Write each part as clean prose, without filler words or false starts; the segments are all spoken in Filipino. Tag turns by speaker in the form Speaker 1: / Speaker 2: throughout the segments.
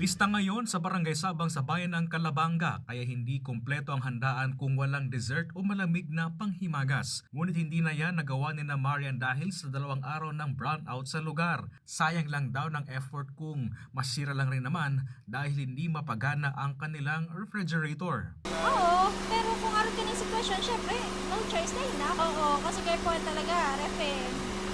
Speaker 1: Pista ngayon sa Barangay Sabang sa bayan ng Calabanga kaya hindi kumpleto ang handaan kung walang dessert o malamig na panghimagas. Ngunit hindi na yan nagawa ni na Marian dahil sa 2 araw ng brownout sa lugar. Sayang lang daw ng effort kung masira lang rin naman dahil hindi mapagana ang kanilang refrigerator.
Speaker 2: Oo, pero kung aron ka ng sitwasyon, syempre, no choice na ina. Oo, kasi kaya po talaga, ref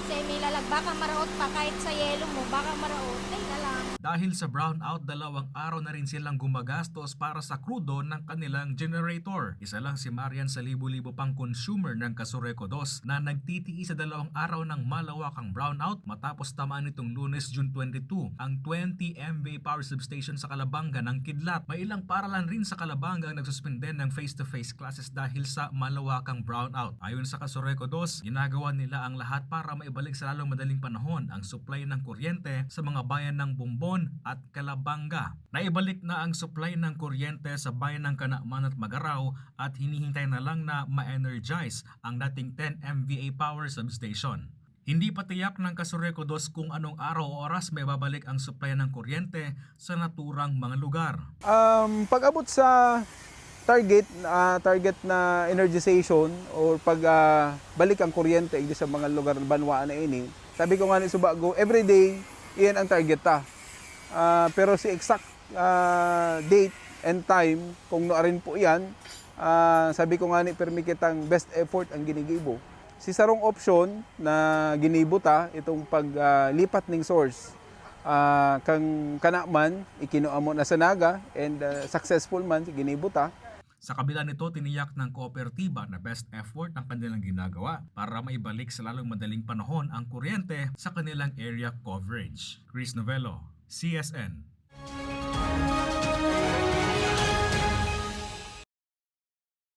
Speaker 2: Kasi may lalagba kang maraot pa kahit sa yelo mo, baka maraot, ay na lang.
Speaker 1: Dahil sa brownout, 2 araw na rin silang gumagastos para sa krudo ng kanilang generator. Isa lang si Marian sa libo-libo pang consumer ng Kasureco 2 na nagtitiis sa 2 araw ng malawakang brownout matapos tamaan nitong Lunes, June 22 ang 20 MVA power substation sa Calabanga ng kidlat. May ilang paralan rin sa Calabanga ang nagsuspende ng face-to-face classes dahil sa malawakang brownout. Ayon sa Kasureco 2, ginagawa nila ang lahat para maibalik sa lalong madaling panahon ang supply ng kuryente sa mga bayan ng Bumbon at Calabanga. Naibalik na ang supply ng kuryente sa bayan ng Kanakman at Magaraw at hinihintay na lang na ma-energize ang dating 10 MVA power substation. Hindi pa tiyak ng Kasureco 2 kung anong araw o oras may babalik ang supply ng kuryente sa naturang mga lugar.
Speaker 3: Pag-abot sa target na energization or pag balik ang kuryente sa mga lugar banwaan na ini, sabi ko nga ni Subago, everyday iyan ang target ta. Pero si exact date and time, kung rin po yan, sabi ko nga ni permi kitang best effort ang ginigibo. Si sarong option na ginibo ta, itong paglipat ng source, kang kanakman, ikinuha mo na sa naga, and successful man, ginibo ta.
Speaker 1: Sa kabila nito, tiniyak ng kooperatiba na best effort ang kanilang ginagawa para maibalik sa lalong madaling panahon ang kuryente sa kanilang area coverage. Chris Novello, CSN.